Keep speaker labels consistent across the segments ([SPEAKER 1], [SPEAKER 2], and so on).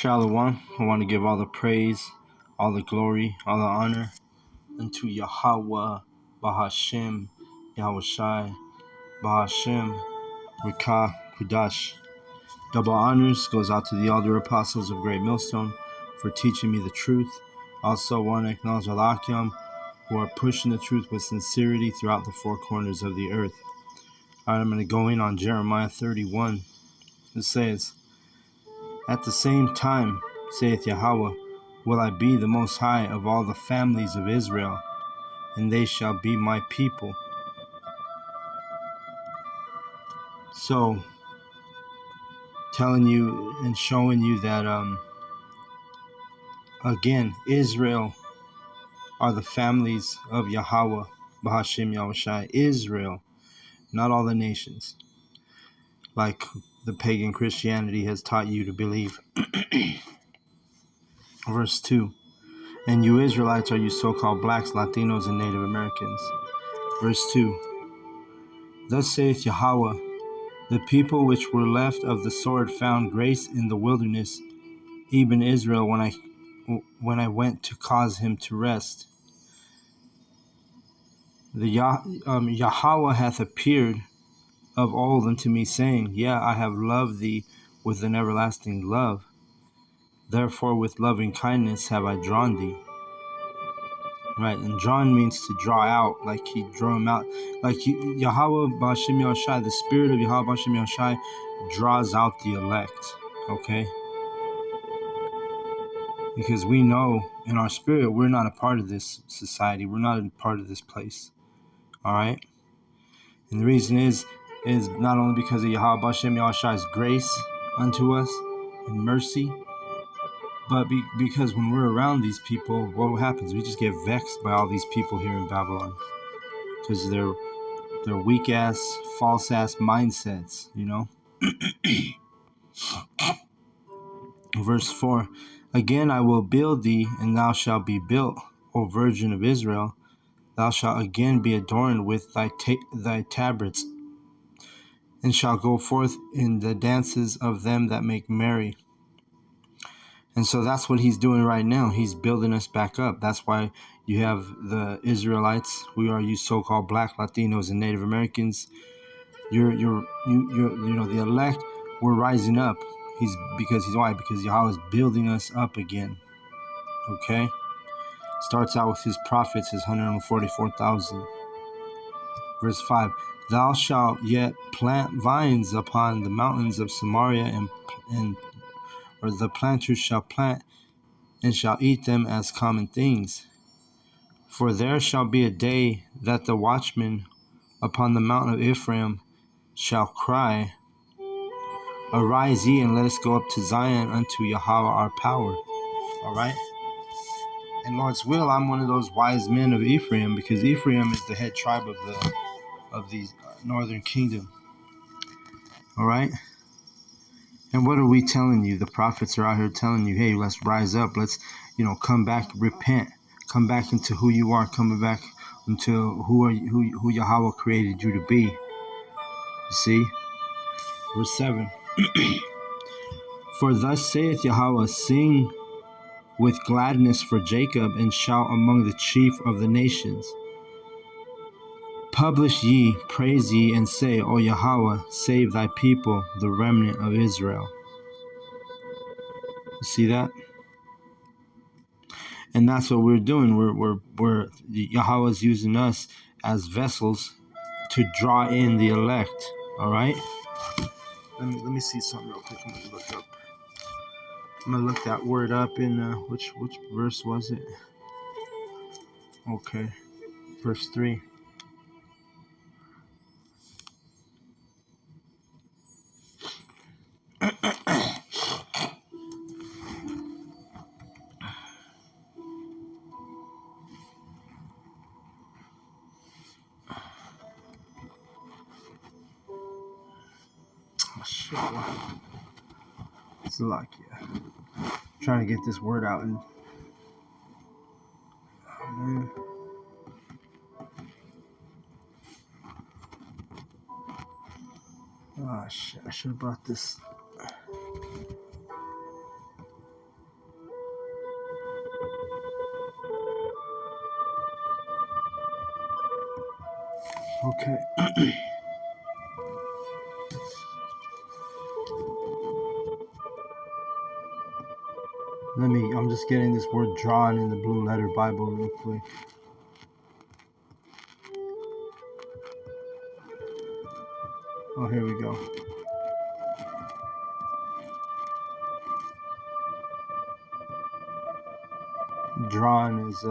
[SPEAKER 1] Shalom. I want to give all the praise, all the glory, all the honor unto Yahawah, Bahashem, Yahawashi, Bahashem, Rekah, Kudash. Double honors goes out to the elder apostles of Great Millstone for teaching me the truth. Also want to acknowledge Alakim, who are pushing the truth with sincerity throughout the four corners of the earth. All right, I'm going to go in on Jeremiah 31. It says, "At the same time, saith Yahawah, will I be the most high of all the families of Israel, and they shall be my people." So, telling you and showing you that, again, Israel are the families of Yahawah, Bahashim Yahushai. Israel, not all the nations, like the pagan Christianity has taught you to believe. Verse 2, "And you Israelites are you so-called blacks, Latinos, and Native Americans." Verse 2, "Thus saith Yahawah, the people which were left of the sword found grace in the wilderness, even Israel, when I went to cause him to rest. The Yahawah hath appeared of old unto me, saying, Yea, I have loved thee with an everlasting love. Therefore with loving kindness have I drawn thee." Right, and drawn means to draw out, like he drew him out. Like Yahawah Bashim Yahushai, the spirit of Yahawah Bashim Yahushai draws out the elect, okay? Because we know in our spirit we're not a part of this society. We're not a part of this place, all right? And the reason is not only because of Yahawah Bashim Yahushai's grace unto us and mercy, but because when we're around these people, what happens? We just get vexed by all these people here in Babylon because they're weak ass, false ass mindsets, you know. Verse 4, "Again I will build thee, and thou shalt be built, O Virgin of Israel. Thou shalt again be adorned with thy tabrets, and shalt go forth in the dances of them that make merry." And so that's what he's doing right now. He's building us back up. That's why you have the Israelites. We are you so-called black, Latinos, and Native Americans. You're the elect. We're rising up. Because why? Because Yahweh is building us up again. Okay. Starts out with his prophets, his 144,000. Verse 5, "Thou shalt yet plant vines upon the mountains of Samaria, or the planters shall plant, and shall eat them as common things. For there shall be a day that the watchman upon the mountain of Ephraim shall cry, Arise ye, and let us go up to Zion unto Yahawah our power." All right? And Lord's will, I'm one of those wise men of Ephraim, because Ephraim is the head tribe of the northern kingdom. All right? And what are we telling you? The prophets are out here telling you, hey, let's rise up. Let's, come back, repent. Come back into who you are. Come back into who Yahawah created you to be. You see? Verse 7. "For thus saith Yahawah, sing with gladness for Jacob, and shout among the chief of the nations. Publish ye, praise ye, and say, O Yahawah, save thy people, the remnant of Israel." You see that? And that's what we're doing. We're Yahawah's using us as vessels to draw in the elect. All right. Let me see something real quick. I'm gonna look that word up in which verse was it? Okay, verse 3. Oh shit! Wow. It's lucky. Trying to get this word out and. Oh, man. Oh shit! I should have brought this. Okay. I'm just getting this word drawn in the Blue Letter Bible real quick. Oh, here we go. Drawn is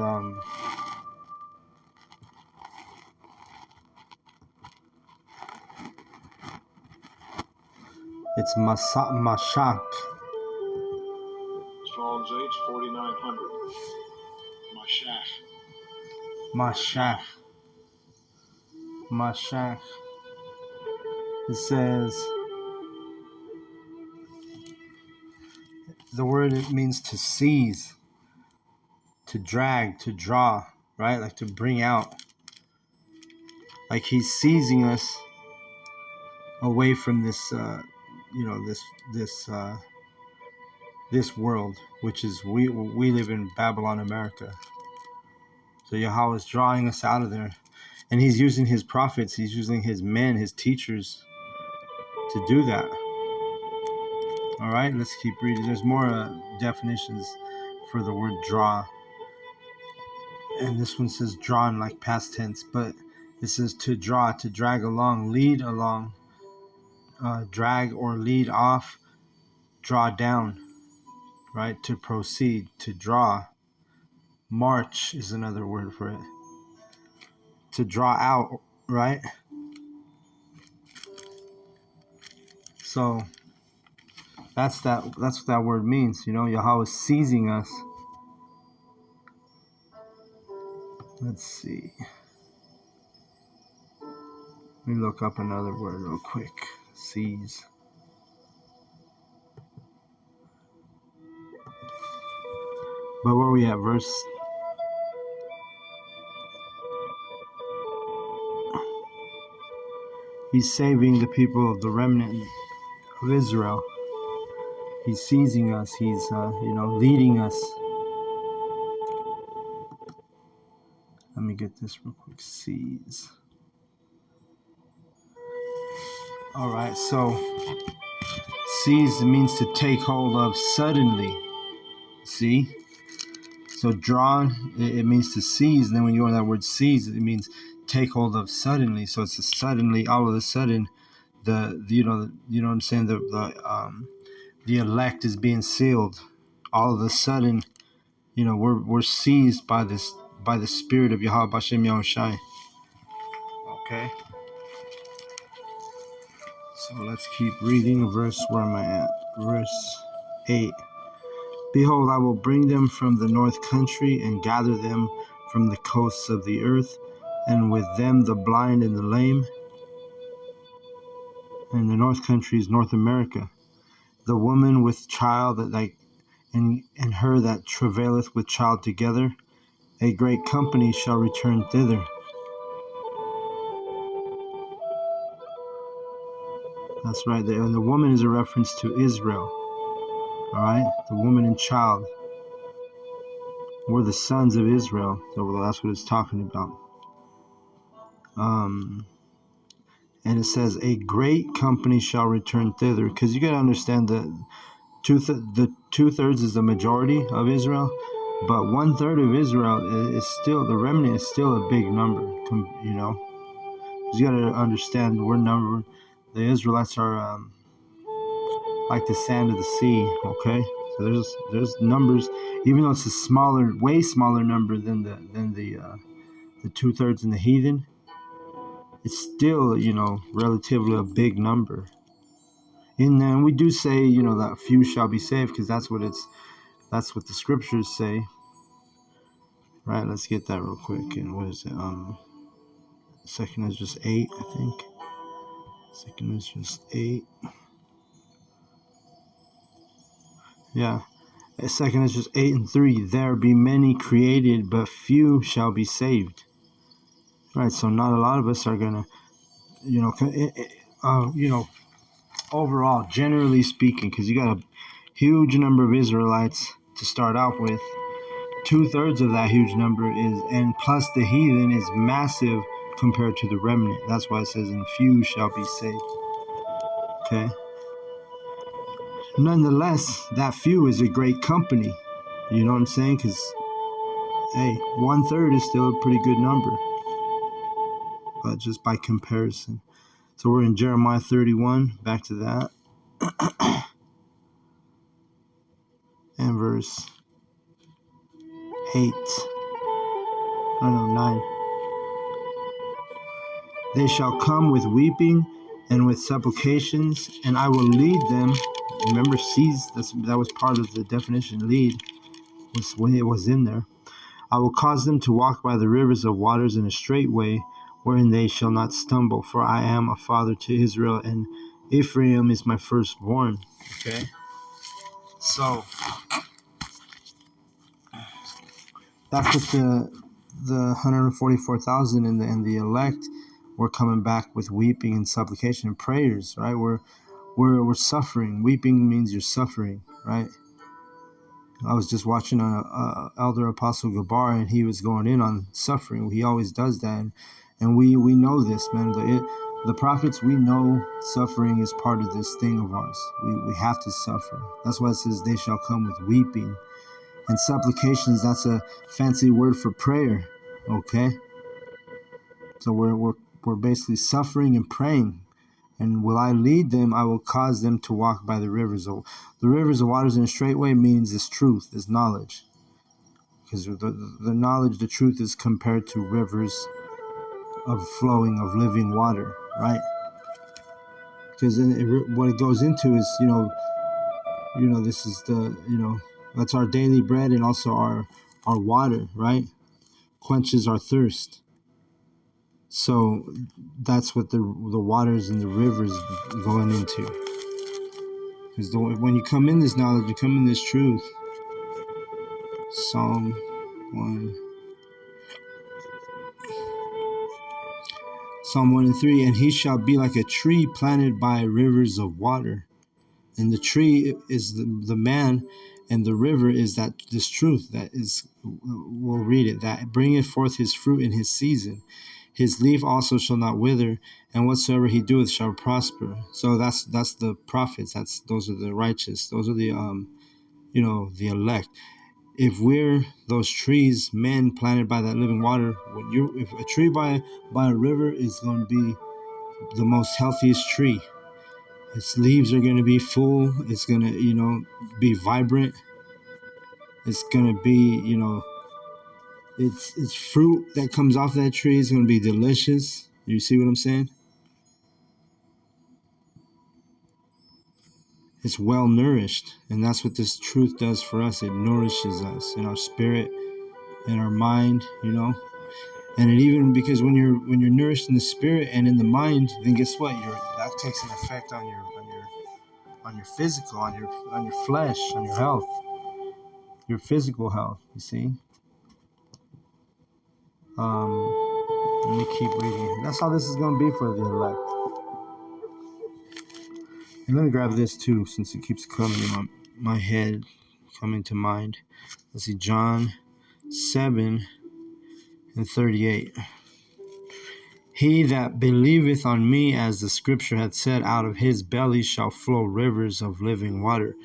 [SPEAKER 1] it's mashak.
[SPEAKER 2] Strong's H 4900.
[SPEAKER 1] Mashak. It says the word, it means to seize, to drag, to draw, right? Like to bring out. Like he's seizing us away from this, this world, which is we live in Babylon, America. So Yahawah is drawing us out of there, and he's using his prophets, he's using his men, his teachers, to do that. All right, let's keep reading. There's more definitions for the word draw, and this one says drawn like past tense, but it says to draw, to drag along, lead along, drag or lead off, draw down, right? To proceed, to draw. March is another word for it. To draw out, right? So that's what that word means. Yahawah is seizing us. Let's see. Let me look up another word real quick. Seize. But where are we at? Verse. He's saving the people of the remnant of Israel. He's seizing us. He's, leading us. Let me get this real quick. Seize. All right. So, seize means to take hold of suddenly. See? So, drawn, it means to seize. And then when you go to that word seize, it means take hold of suddenly. So it's a suddenly, all of a sudden, you know what I'm saying? The elect is being sealed. All of a sudden, we're seized by the spirit of Yahawah B'Shem Yahushai. Okay. So let's keep reading. Where am I at? Verse 8. Behold, I will bring them from the north country and gather them from the coasts of the earth, and with them the blind and the lame. And the north country is North America. The woman with child and her that travaileth with child together, a great company shall return thither. That's right. And the woman is a reference to Israel. All right? The woman and child. We're the sons of Israel. So that's what it's talking about. And it says, a great company shall return thither. Because you got to understand that the 2/3 is the majority of Israel. But 1/3 of Israel is still, the remnant is still a big number. Because you got to understand, we're numbered. The Israelites are like the sand of the sea, okay? So there's numbers, even though it's a way smaller number than the 2/3 in the heathen, it's still, relatively a big number. And then we do say, that few shall be saved, because that's what the scriptures say. Right, let's get that real quick. And what is it? Second is just 8, I think. Second is just 8. Yeah. Second is just 8 and 3. There be many created, but few shall be saved. Right, so not a lot of us are gonna, overall, generally speaking, because you got a huge number of Israelites to start out with. 2/3 of that huge number and plus the heathen is massive compared to the remnant. That's why it says, and few shall be saved. Okay. Nonetheless, that few is a great company. You know what I'm saying? Because, hey, 1/3 is still a pretty good number. But just by comparison. So we're in Jeremiah 31, back to that. And verse 8. Oh no, 9. They shall come with weeping and with supplications, and I will lead them. Remember, seeds, that was part of the definition. Lead was when it was in there. I will cause them to walk by the rivers of waters in a straight way, wherein they shall not stumble. For I am a father to Israel, and Ephraim is my firstborn. Okay, so that's what the 144,000 and the elect were coming back with weeping and supplication and prayers. Right, we're suffering. Weeping means you're suffering. Right. I was just watching on Elder Apostle Gabar, and he was going in on suffering. He always does that, and we know this, man. The prophets, we know suffering is part of this thing of ours. We have to suffer. That's why it says they shall come with weeping and supplications. That's a fancy word for prayer. Okay, so we're basically suffering and praying. And will I lead them? I will cause them to walk by the rivers. The rivers of waters in a straight way means this truth, this knowledge. Because the knowledge, the truth is compared to rivers of flowing, of living water, right? Because what it goes into is, this is that's our daily bread and also our water, right? Quenches our thirst. So that's what the waters and the rivers going into. Because when you come in this knowledge, you come in this truth. Psalm 1. Psalm 1 and 3. And he shall be like a tree planted by rivers of water. And the tree is the man, and the river is this truth that is, we'll read it, that bringeth forth his fruit in his season. His leaf also shall not wither, and whatsoever he doeth shall prosper. So that's the prophets. Those are the righteous. Those are the the elect. If we're those trees, men planted by that living water, if a tree by a river is going to be the most healthiest tree. Its leaves are going to be full. It's going to, be vibrant. It's going to be, it's fruit that comes off that tree is going to be delicious. You see what I'm saying? It's well nourished, and that's what this truth does for us. It nourishes us in our spirit, in our mind, And it even, because when you're nourished in the spirit and in the mind, then guess what? That takes an effect on your physical, on your flesh, on your health, your physical health. You see. Let me keep reading. That's how this is going to be for the elect. And let me grab this too, since it keeps coming in my head, coming to mind. Let's see, John 7 and 38. He that believeth on me, as the scripture hath said, out of his belly shall flow rivers of living water.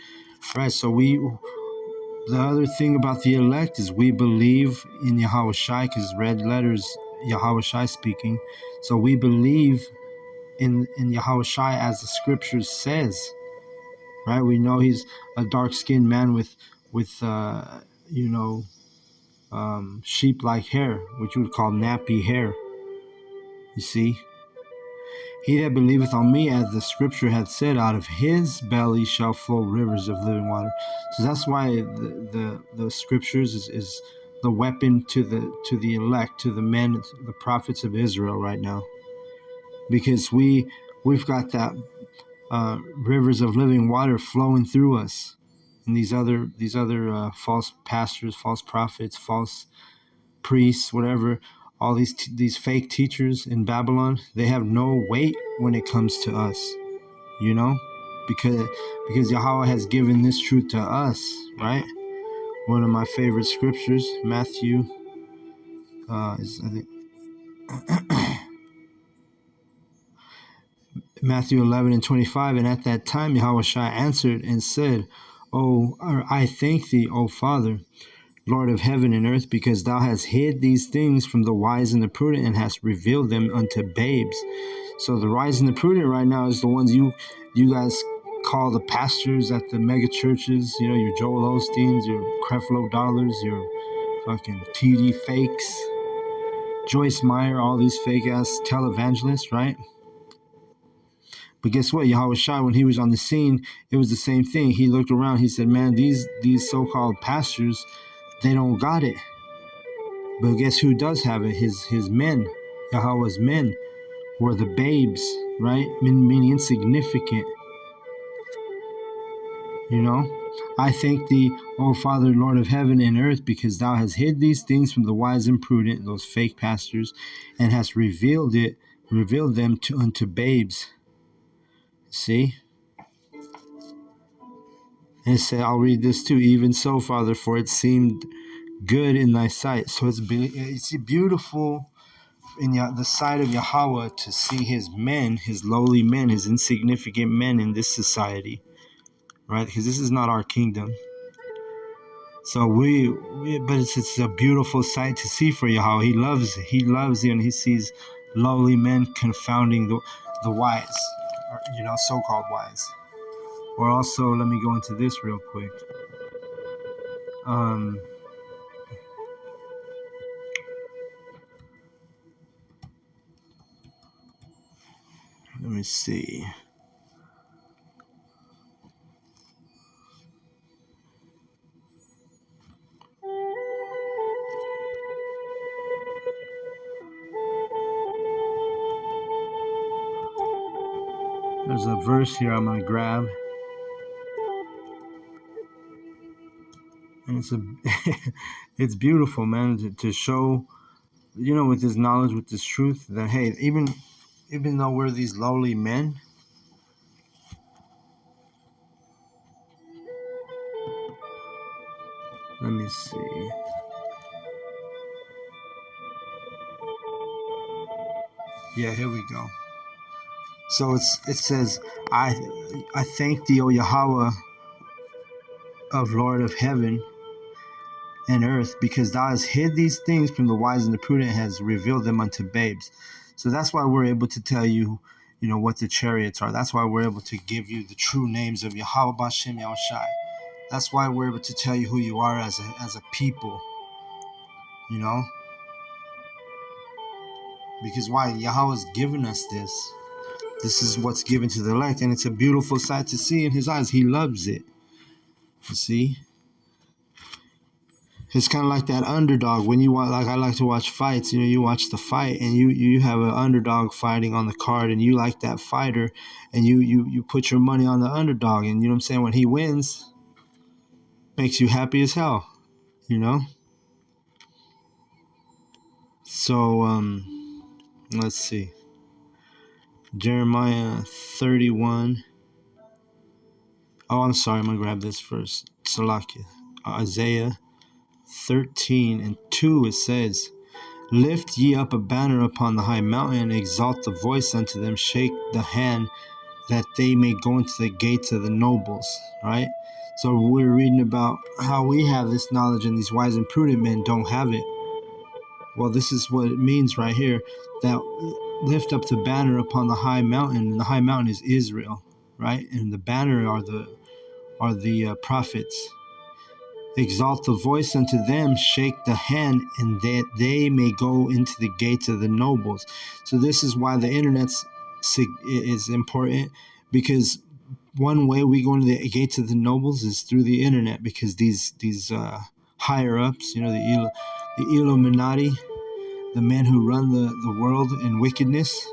[SPEAKER 1] Right, so the other thing about the elect is we believe in Yahawah, because red letters, Yahawah speaking. So we believe in Yahawah as the scriptures says, right? We know he's a dark-skinned man with sheep-like hair, which we would call nappy hair. You see, he that believeth on me, as the scripture hath said, out of his belly shall flow rivers of living water. So that's why the scriptures is the weapon to the elect, to the men, the prophets of Israel right now, because we've got that rivers of living water flowing through us, and these other false pastors, false prophets, false priests, whatever, all these fake teachers in Babylon, they have no weight when it comes to us, because Yahawah has given this truth to us, right? One of my favorite scriptures, Matthew, is, I think, Matthew 11:25, and at that time Yahawah answered and said, "Oh, I thank thee, O Father, Lord of heaven and earth, because thou hast hid these things from the wise and the prudent and hast revealed them unto babes." So the wise and the prudent right now is the ones you guys call the pastors at the mega churches, your Joel Osteens, your Creflo Dollars, your fucking TD fakes, Joyce Meyer, all these fake ass televangelists, right? But guess what? Yahawah Shai, when he was on the scene, it was the same thing. He looked around, he said, man, these so-called pastors, they don't got it. But guess who does have it? His men, Yahawah's men, were the babes, right? Meaning insignificant, I thank thee, O Father, Lord of heaven and earth, because thou hast hid these things from the wise and prudent, those fake pastors, and hast revealed them unto babes. See? And it said, I'll read this too. Even so, Father, for it seemed good in thy sight. So it's beautiful in the sight of Yahawah to see his men, his lowly men, his insignificant men in this society, right? Because this is not our kingdom. So but it's a beautiful sight to see for Yahawah. He loves you, and he sees lowly men confounding the wise, or, so-called wise. Or also, let me go into this real quick. Let me see. There's a verse here I'm gonna grab, and it's beautiful, man, to show, with this knowledge, with this truth, that hey, even though we're these lowly men, let me see. Yeah, here we go. So it says, I thank thee, O Yahawah, of Lord of heaven and earth, because thou hast hid these things from the wise and the prudent, and has revealed them unto babes. So that's why we're able to tell you, what the chariots are. That's why we're able to give you the true names of Yahawah Bashem Yahushai. That's why we're able to tell you who you are as a people, because why? Yahawah's given us this. This is what's given to the elect, and it's a beautiful sight to see in his eyes. He loves it. You see? It's kind of like that underdog. When you watch, like I like to watch fights, you watch the fight, and you have an underdog fighting on the card, and you like that fighter, and you put your money on the underdog, and you know what I'm saying? When he wins, makes you happy as hell, So, let's see. Jeremiah 31. Oh, I'm sorry. I'm going to grab this first. Salakia. Isaiah 13:2, it says, lift ye up a banner upon the high mountain, and exalt the voice unto them, shake the hand, that they may go into the gates of the nobles, right? So we're reading about how we have this knowledge and these wise and prudent men don't have it. Well, this is what it means right here, that lift up the banner upon the high mountain, and the high mountain is Israel, right? And the banner are the prophets. Exalt the voice unto them, shake the hand, and that they may go into the gates of the nobles. So this is why the internet is important, because one way we go into the gates of the nobles is through the internet, because these higher ups, the Illuminati, the men who run the world in wickedness,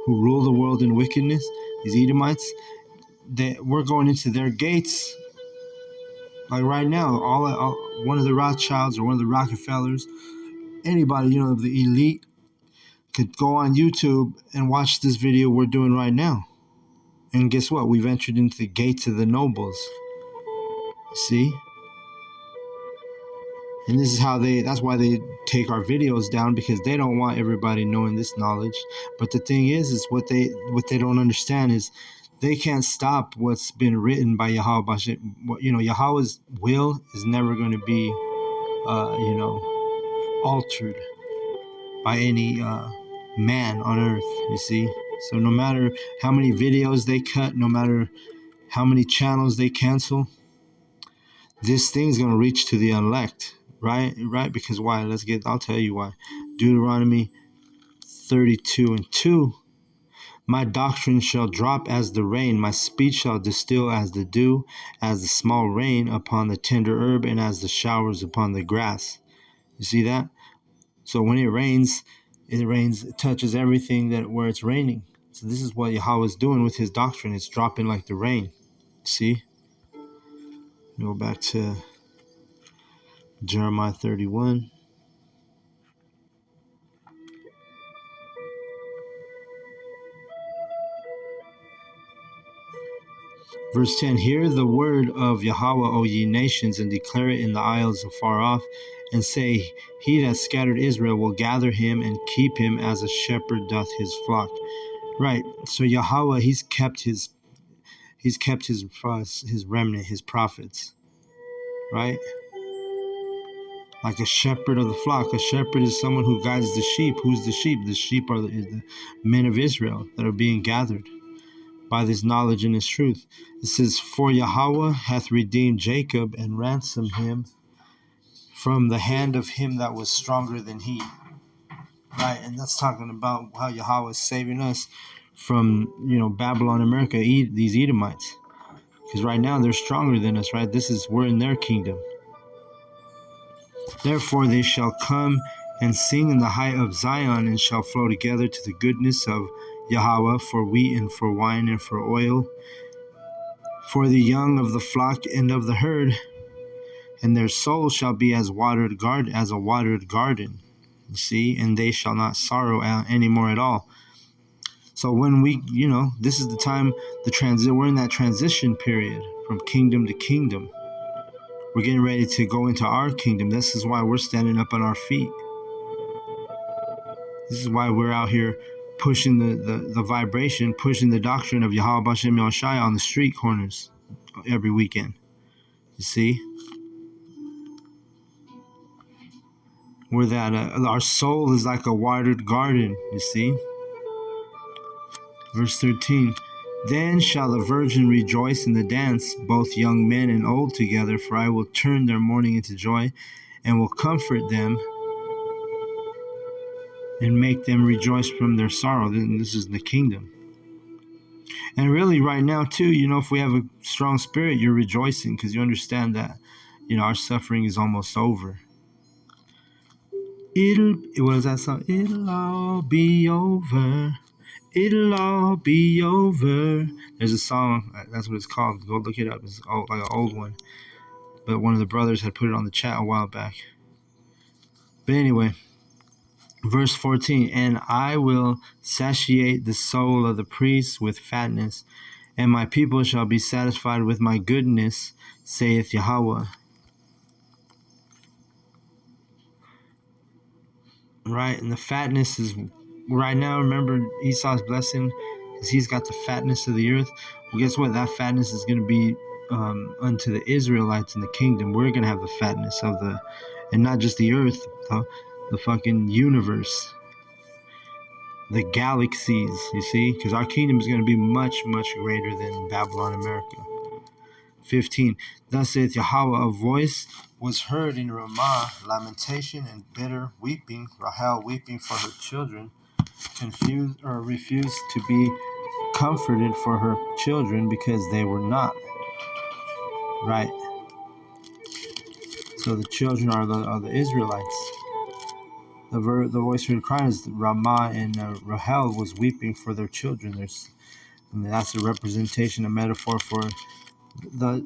[SPEAKER 1] who rule the world in wickedness, these Edomites, we're going into their gates. Like right now, one of the Rothschilds or one of the Rockefellers, anybody, of the elite, could go on YouTube and watch this video we're doing right now. And guess what? We've entered into the gates of the nobles. See? And this is how that's why they take our videos down, because they don't want everybody knowing this knowledge. But the thing is what they don't understand is they can't stop what's been written by Yahawah. Yahweh's will is never going to be, altered by any man on earth, you see. So no matter how many videos they cut, no matter how many channels they cancel, this thing's going to reach to the elect, right? Right? Because why? I'll tell you why. Deuteronomy 32:2. My doctrine shall drop as the rain, my speech shall distill as the dew, as the small rain upon the tender herb, and as the showers upon the grass. You see that? So when it touches everything that where it's raining. So this is what Yahweh is doing with his doctrine. It's dropping like the rain. See? Go back to Jeremiah 31. Verse 10, hear the word of Yahawah, O ye nations, and declare it in the isles afar off, and say, he that scattered Israel will gather him and keep him as a shepherd doth his flock. Right. So Yahawah, he's kept his remnant, his prophets. Right? Like a shepherd of the flock. A shepherd is someone who guides the sheep. Who's the sheep? The sheep are the men of Israel that are being gathered by this knowledge and this truth. It says, for Yahawah hath redeemed Jacob and ransomed him from the hand of him that was stronger than he. Right, and that's talking about how Yahawah is saving us from, Babylon, America, these Edomites. Because right now they're stronger than us, right? We're in their kingdom. Therefore they shall come and sing in the height of Zion, and shall flow together to the goodness of Yahawah, for wheat and for wine and for oil, for the young of the flock and of the herd, and their soul shall be as a watered garden. You see, and they shall not sorrow any more at all. So when this is the time, we're in that transition period from kingdom to kingdom. We're getting ready to go into our kingdom. This is why we're standing up on our feet. This is why we're out here pushing the vibration, pushing the doctrine of Yahawah Bashem Yahushai on the street corners every weekend. You see? Where that our soul is like a watered garden, you see? Verse 13, then shall the virgin rejoice in the dance, both young men and old together, for I will turn their mourning into joy, and will comfort them, and make them rejoice from their sorrow. This is the kingdom. And really right now too, if we have a strong spirit, you're rejoicing because you understand that, our suffering is almost over. What is that song? It'll all be over. It'll all be over. There's a song, that's what it's called. Go look it up. It's like an old one. But one of the brothers had put it on the chat a while back. But anyway, verse 14, and I will satiate the soul of the priests with fatness, and my people shall be satisfied with my goodness, saith Yahawah. Right, and the fatness is right now. Remember Esau's blessing, because he's got the fatness of the earth. Well, guess what? That fatness is going to be unto the Israelites in the kingdom. We're going to have the fatness of and not just the earth, the fucking universe, the galaxies. You see, because our kingdom is going to be much, much greater than Babylon, America. 15. Thus saith Yahawah, a voice was heard in Ramah, lamentation and bitter weeping, Rahel weeping for her children, refused to be comforted for her children because they were not. Right. So the children are the Israelites. The voice heard crying is Ramah, and Rahel was weeping for their children. That's a representation, a metaphor for the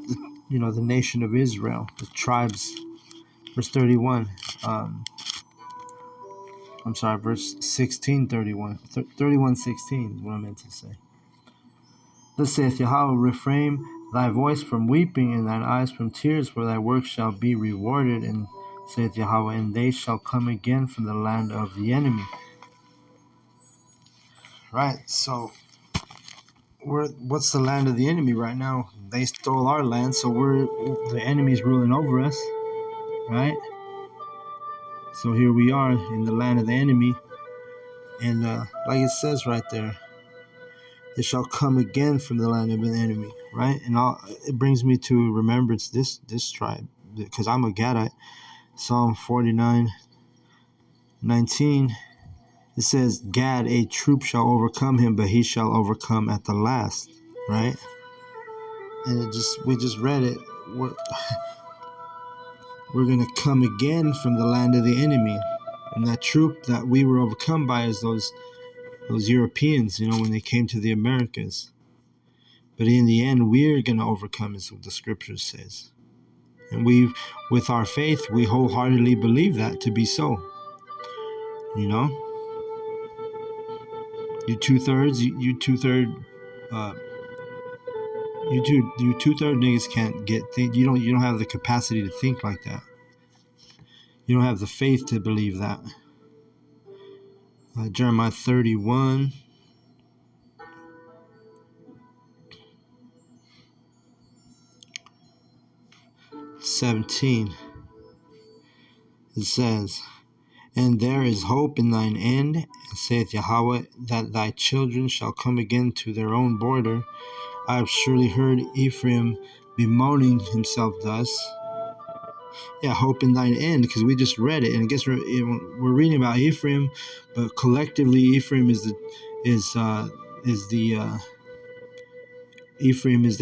[SPEAKER 1] nation of Israel, the tribes. Verse 31. Verse 16, 31. 31:16 is what I meant to say. Thus saith Yahawah, refrain thy voice from weeping and thine eyes from tears, for thy work shall be rewarded, and saith Yahawah, and they shall come again from the land of the enemy. Right, so what's the land of the enemy right now? They stole our land, so the enemy's ruling over us, right? So here we are in the land of the enemy, and like it says right there, they shall come again from the land of the enemy, right? And it brings me to remembrance this tribe, because I'm a Gadite. Psalm 49:19. It says, Gad, a troop shall overcome him, but he shall overcome at the last, right? And we just read it. We're gonna come again from the land of the enemy, and that troop that we were overcome by is those Europeans, when they came to the Americas. But in the end, we're gonna overcome, is what the scripture says, and with our faith, we wholeheartedly believe that to be so. You two-thirds, you two-third. You two-third niggas can't you don't have the capacity to think like that. You don't have the faith to believe that. Jeremiah 31:17. It says, and there is hope in thine end, saith Yahawah, that thy children shall come again to their own border. I have surely heard Ephraim bemoaning himself thus. Yeah, hope in thine end, because we just read it, and I guess we're reading about Ephraim, but collectively Ephraim is the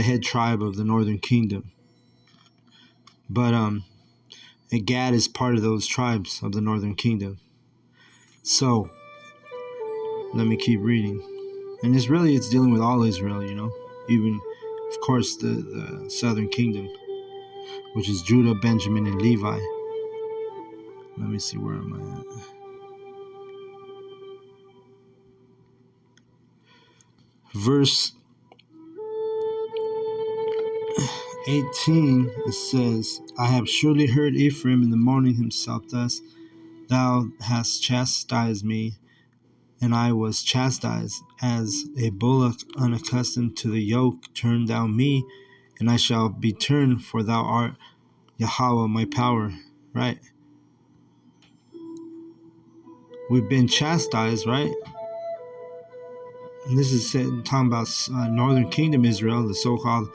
[SPEAKER 1] head tribe of the northern kingdom. But and Gad is part of those tribes of the northern kingdom. So let me keep reading, and it's dealing with all Israel, even of course the southern kingdom, which is Judah, Benjamin, and Levi. Let me see, where am I at? Verse 18, it says, I have surely heard Ephraim in the morning himself thus, thou hast chastised me, and I was chastised. As a bullock unaccustomed to the yoke, turn thou me, and I shall be turned, for thou art Yahawah, my power. Right? We've been chastised, right? And this is talking about Northern Kingdom Israel, the so-called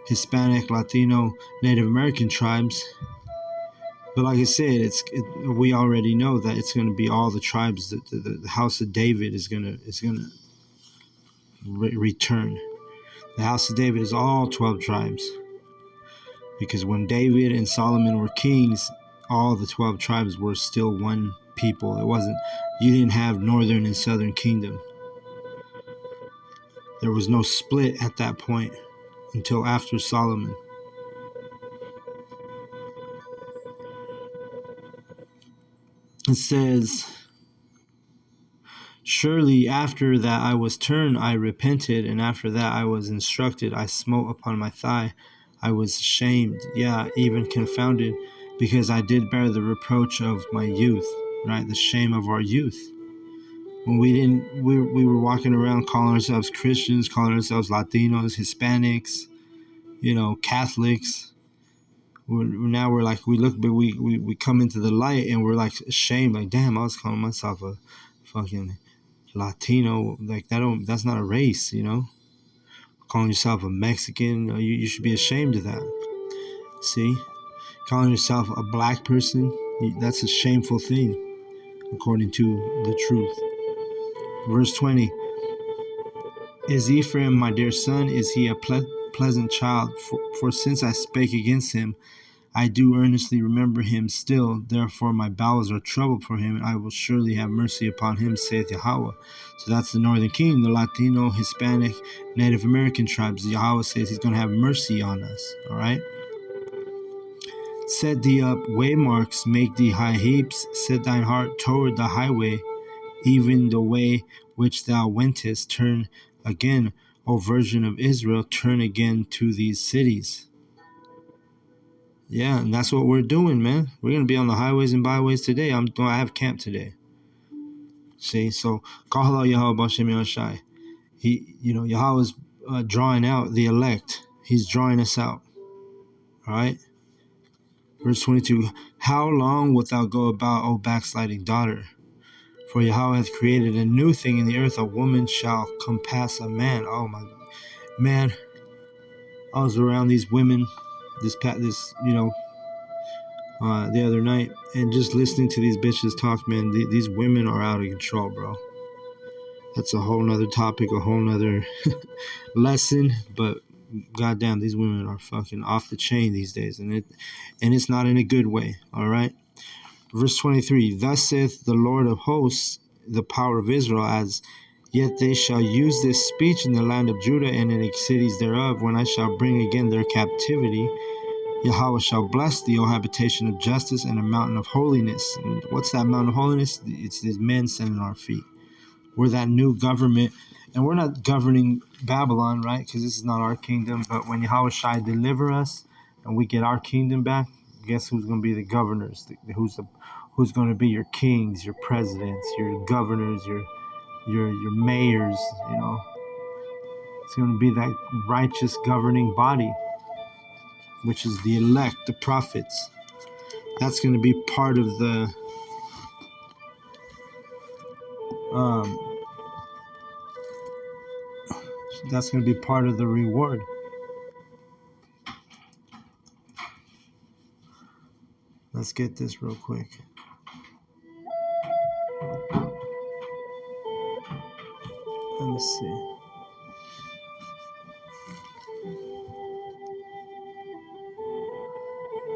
[SPEAKER 1] Hispanic, Latino, Native American tribes. But like I said, we already know that it's going to be all the tribes. That the house of David is going to return. The house of David is all 12 tribes, because when David and Solomon were kings, all the 12 tribes were still one people. You didn't have northern and southern kingdom. There was no split at that point until after Solomon. It says, surely after that I was turned, I repented, and after that I was instructed, I smote upon my thigh. I was ashamed, even confounded, because I did bear the reproach of my youth, right? The shame of our youth. When we were walking around calling ourselves Christians, calling ourselves Latinos, Hispanics, Catholics. Now we're like, we look, but we come into the light and we're like ashamed, like, damn, I was calling myself a fucking Latino. Like, that's not a race, calling yourself a Mexican, you should be ashamed of that. See, calling yourself a black person, that's a shameful thing, according to the truth. Verse 20, is Ephraim my dear son? Is he a pleasant child? For since I spake against him, I do earnestly remember him still. Therefore my bowels are troubled for him, and I will surely have mercy upon him, saith Yahawah. So that's the northern kingdom, the Latino, Hispanic, Native American tribes. Yahawah says he's going to have mercy on us. All right. Set thee up waymarks, make thee high heaps, set thine heart toward the highway, even the way which thou wentest. Turn again, O virgin of Israel, turn again to these cities. Yeah, and that's what we're doing, man. We're gonna be on the highways and byways today. I have camp today. See, so Kahala Yahawah Bashem Yahshai. Yahweh's drawing out the elect. He's drawing us out. All right. Verse 22. How long wilt thou go about, O backsliding daughter? For Yahweh hath created a new thing in the earth. A woman shall compass a man. Oh my man. I was around these women the other night, and just listening to these bitches talk, man, these women are out of control, bro. That's a whole nother topic, a whole nother lesson, but goddamn, these women are fucking off the chain these days, and it's not in a good way. All right. Verse 23. Thus saith the Lord of hosts, the power of Israel, as yet they shall use this speech in the land of Judah and in the cities thereof, when I shall bring again their captivity. Yahawah shall bless thee, O habitation of justice, and a mountain of holiness. And what's that mountain of holiness? It's these men sitting on our feet. We're that new government, and we're not governing Babylon, right? Because this is not our kingdom. But when Yahweh Shai deliver us, and we get our kingdom back, guess who's going to be the governors? Who's going to be your kings, your presidents, your governors, your mayors? It's going to be that righteous governing body, which is the elect, the prophets. That's going to be part of the that's going to be part of the reward. Let's get this real quick. Let me see.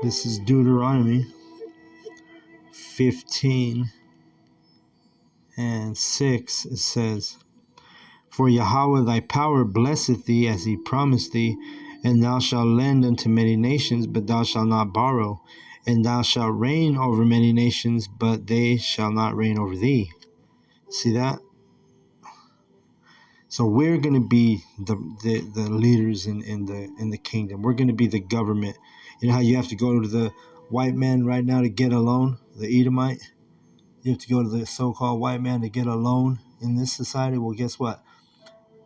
[SPEAKER 1] This is Deuteronomy 15 and 6. It says, For Yahweh thy power blesseth thee as he promised thee, and thou shalt lend unto many nations, but thou shalt not borrow. And thou shalt reign over many nations, but they shall not reign over thee. See that? So we're going to be the leaders in the kingdom. We're going to be the government. You know how you have to go to the white man right now to get a loan, the Edomite? You have to go to the so-called white man to get a loan in this society. Well, guess what?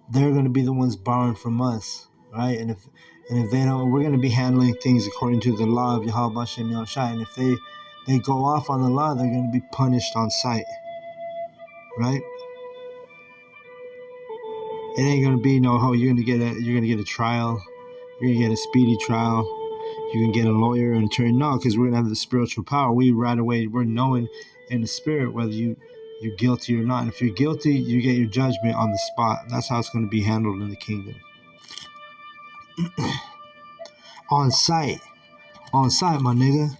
[SPEAKER 1] They're going to be the ones borrowing from us, right? And if they don't, we're going to be handling things according to the law of Yahawah Bashem Yahushai. And if they go off on the law, they're going to be punished on sight, right? It ain't gonna be you're gonna get a trial, you're gonna get a speedy trial, you can get a lawyer and attorney. No, because we're gonna have the spiritual power. We right away we're knowing in the spirit whether you're guilty or not. And if you're guilty, you get your judgment on the spot. That's how it's gonna be handled in the kingdom. On sight, my nigga.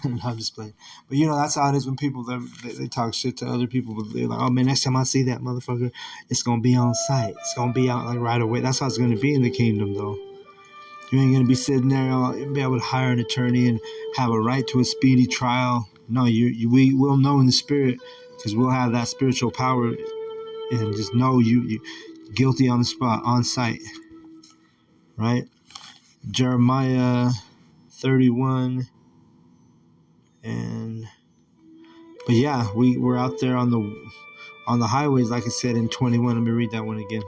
[SPEAKER 1] No, I'm just playing. But that's how it is when people they talk shit to other people. But they're like, oh man, next time I see that motherfucker, it's gonna be on sight. It's gonna be out like right away. That's how it's gonna be in the kingdom, though. You ain't gonna be sitting there, be able to hire an attorney and have a right to a speedy trial. No, we will know in the spirit, because we'll have that spiritual power, and just know you guilty on the spot, on sight, right? Jeremiah 31. But yeah, we're out there on the highways, like I said in 21. Let me read that one again.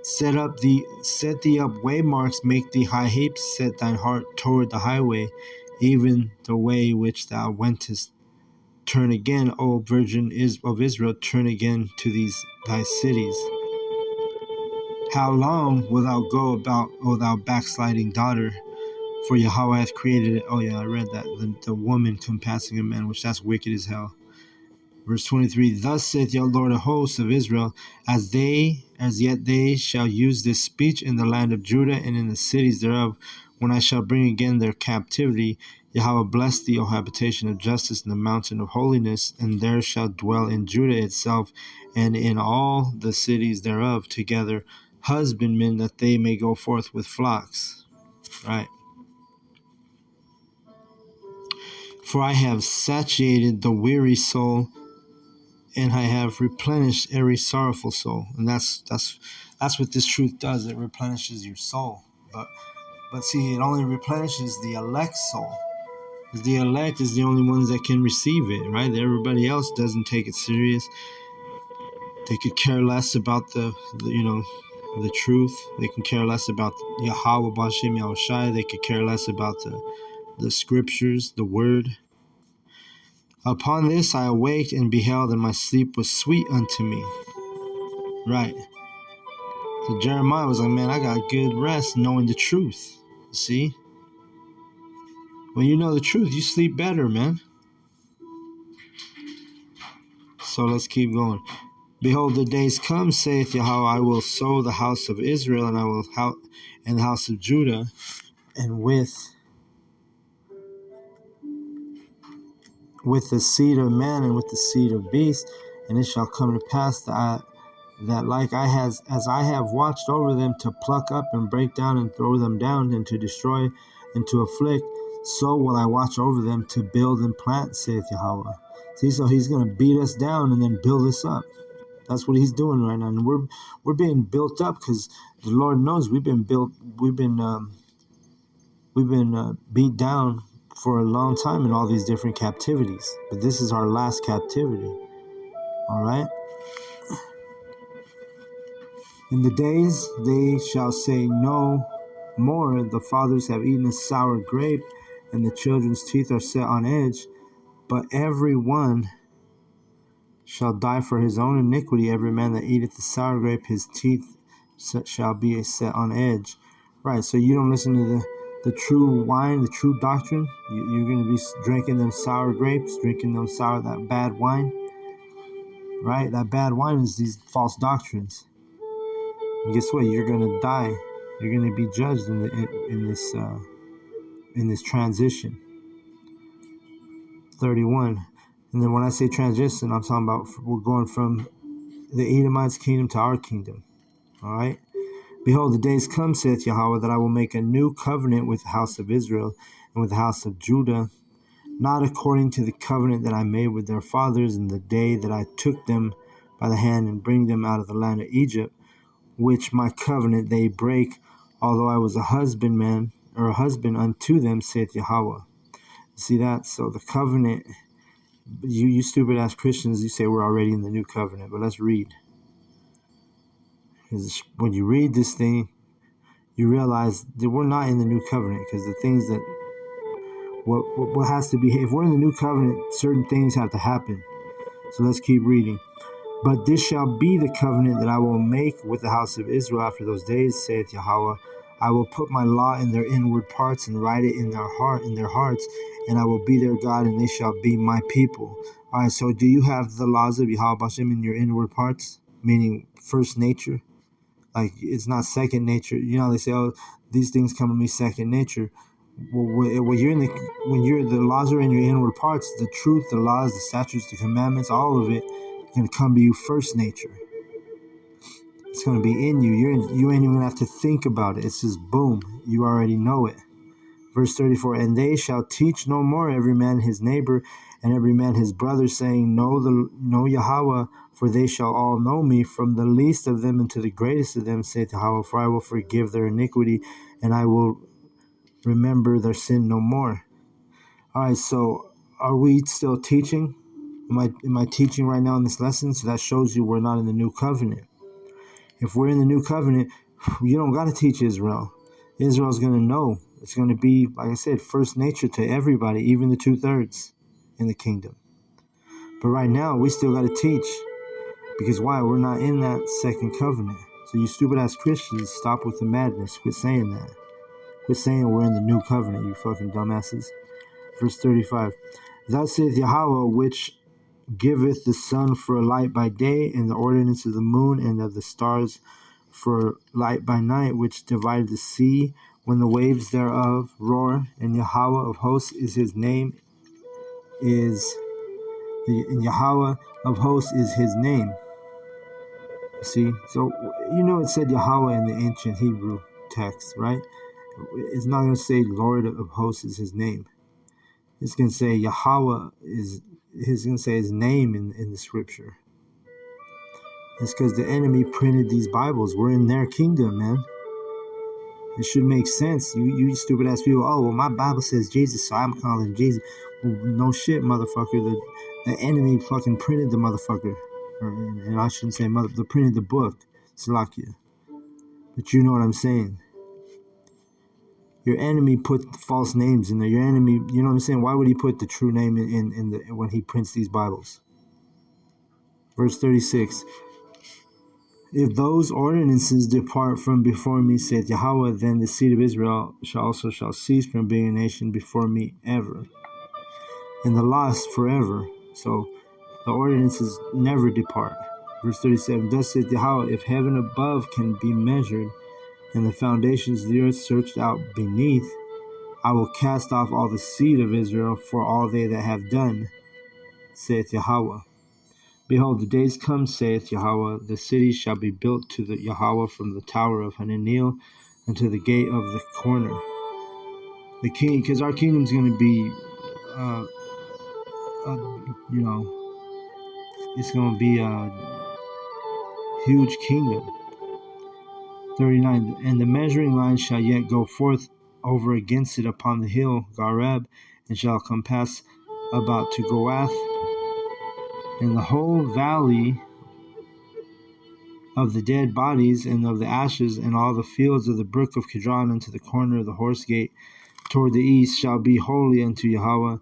[SPEAKER 1] Set thee up waymarks, make thee high heaps, set thine heart toward the highway, even the way which thou wentest. Turn again, O Virgin of Israel, turn again to these thy cities. How long wilt thou go about, O thou backsliding daughter? For Yahweh hath created it. Oh yeah, I read that. The woman compassing a man, which that's wicked as hell. Verse 23, Thus saith the Lord of hosts of Israel, as yet they shall use this speech in the land of Judah and in the cities thereof, when I shall bring again their captivity. Yahweh bless thee, O habitation of justice, in the mountain of holiness, and there shall dwell in Judah itself, and in all the cities thereof together husbandmen, that they may go forth with flocks. Right. For I have satiated the weary soul, and I have replenished every sorrowful soul. And that's what this truth does. It replenishes your soul. But see, it only replenishes the elect soul. The elect is the only ones that can receive it, right? Everybody else doesn't take it serious. They could care less about the truth. They can care less about Yahawah Bashem Yahushai. They could care less about the scriptures, the word. Upon this I awaked and beheld, and my sleep was sweet unto me. Right. So Jeremiah was like, man, I got good rest knowing the truth. See? When you know the truth, you sleep better, man. So let's keep going. Behold, the days come, saith Yahawah, I will sow the house of Israel, and I will and the house of Judah, and with the seed of man and with the seed of beast, and it shall come to pass that like as I have watched over them to pluck up and break down and throw them down and to destroy and to afflict, so will I watch over them to build and plant, saith Yahawah. See, so he's going to beat us down and then build us up. That's what he's doing right now, and we're being built up because the Lord knows we've been beat down for a long time in all these different captivities. But this is our last captivity. All right. In the days they shall say no more, the fathers have eaten a sour grape, and the children's teeth are set on edge. But every one shall die for his own iniquity. Every man that eateth the sour grape, his teeth shall be set on edge. Right, so you don't listen to the true wine, the true doctrine. You're going to be drinking them sour grapes, drinking them that bad wine. Right, that bad wine is these false doctrines. And guess what? You're going to die. You're going to be judged in this transition. 31. And then when I say transition, I'm talking about we're going from the Edomites' kingdom to our kingdom. All right. Behold, the days come, saith Yahawah, that I will make a new covenant with the house of Israel and with the house of Judah, not according to the covenant that I made with their fathers in the day that I took them by the hand and bring them out of the land of Egypt, which my covenant they break, although I was a husbandman or a husband unto them, saith Yahawah. See that? So the covenant, you stupid ass Christians, you say we're already in the new covenant, but let's read. Because when you read this thing, you realize that we're not in the new covenant, because the things that what has to be, if we're in the new covenant, certain things have to happen. So let's keep reading. But this shall be the covenant that I will make with the house of Israel after those days, saith Yahawah. I will put my law in their inward parts and write it in their hearts, and I will be their God, and they shall be my people. All right, so do you have the laws of Yahawah Bashem in your inward parts, meaning first nature? Like, it's not second nature. You know, they say, oh, these things come to me second nature. Well, when the laws are in your inward parts, the truth, the laws, the statutes, the commandments, all of it is going to come to you first nature. It's going to be in you. You ain't even gonna have to think about it. It's just boom. You already know it. Verse 34, and they shall teach no more every man his neighbor and every man his brother, saying, Know Yahawah, for they shall all know me, from the least of them unto the greatest of them, saith Yahawah, for I will forgive their iniquity, and I will remember their sin no more. All right, so are we still teaching? Am I teaching right now in this lesson? So that shows you we're not in the new covenant. If we're in the new covenant, you don't got to teach Israel. Israel's going to know. It's going to be, like I said, first nature to everybody, even the 2/3 in the kingdom. But right now, we still got to teach. Because why? We're not in that second covenant. So you stupid ass Christians, stop with the madness. Quit saying that. Quit saying we're in the new covenant, you fucking dumbasses. Verse 35. Thus saith Yahawah, which giveth the sun for a light by day, and the ordinance of the moon and of the stars for light by night, which divided the sea when the waves thereof roar. And Yahawah of hosts is his name. Yahawah of hosts is his name. See, so it said Yahawah in the ancient Hebrew text, right? It's not going to say Lord of hosts is his name. It's going to say Yahawah he's going to say his name in the scripture. It's because the enemy printed these Bibles. We're in their kingdom, man. It should make sense. You stupid ass people. Oh well, my Bible says Jesus, so I'm calling Jesus. Well, no shit, motherfucker. The enemy fucking printed the motherfucker, and I shouldn't say mother. They printed the book, Salakia. But you know what I'm saying. Your enemy put false names in there. Your enemy, you know what I'm saying. Why would he put the true name in the when he prints these Bibles? Verse 36. If those ordinances depart from before me, saith Yahawah, then the seed of Israel shall cease from being a nation before me ever, and the lost forever. So the ordinances never depart. Verse 37, thus saith Yahawah, if heaven above can be measured, and the foundations of the earth searched out beneath, I will cast off all the seed of Israel for all they that have done, saith Yahawah. Behold, the days come, saith Yahawah, the city shall be built to the Yahawah from the tower of Hananeel unto the gate of the corner. The king, because our kingdom's going to be, you know, it's going to be a huge kingdom. 39, and the measuring line shall yet go forth over against it upon the hill Gareb, and shall compass about to Goath, and the whole valley of the dead bodies and of the ashes, and all the fields of the brook of Kidron unto the corner of the horse gate toward the east shall be holy unto Yahawah.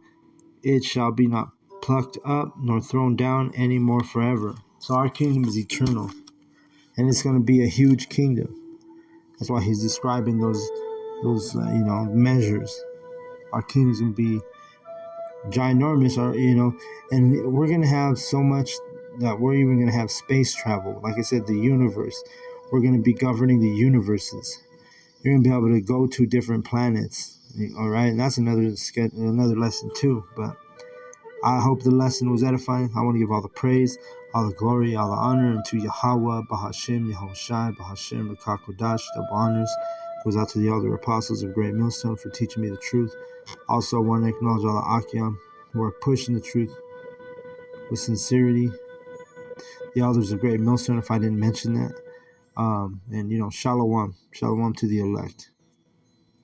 [SPEAKER 1] It shall be not plucked up nor thrown down any more forever. So our kingdom is eternal, and it's going to be a huge kingdom. That's why he's describing those measures. Our kingdom's going to be ginormous, and we're going to have so much that we're even going to have space travel. Like I said, the universe. We're going to be governing the universes. You're going to be able to go to different planets. All right, and that's another lesson too. But I hope the lesson was edifying. I want to give all the praise, all the glory, all the honor unto Yahawah, Bahashim, Yahushai, Bahashim, Rakakodash. Double honors goes out to the elder apostles of Great Millstone for teaching me the truth. Also, I want to acknowledge all the Akyam who are pushing the truth with sincerity. The elders of Great Millstone, if I didn't mention that. And, shalom. Shalom to the elect.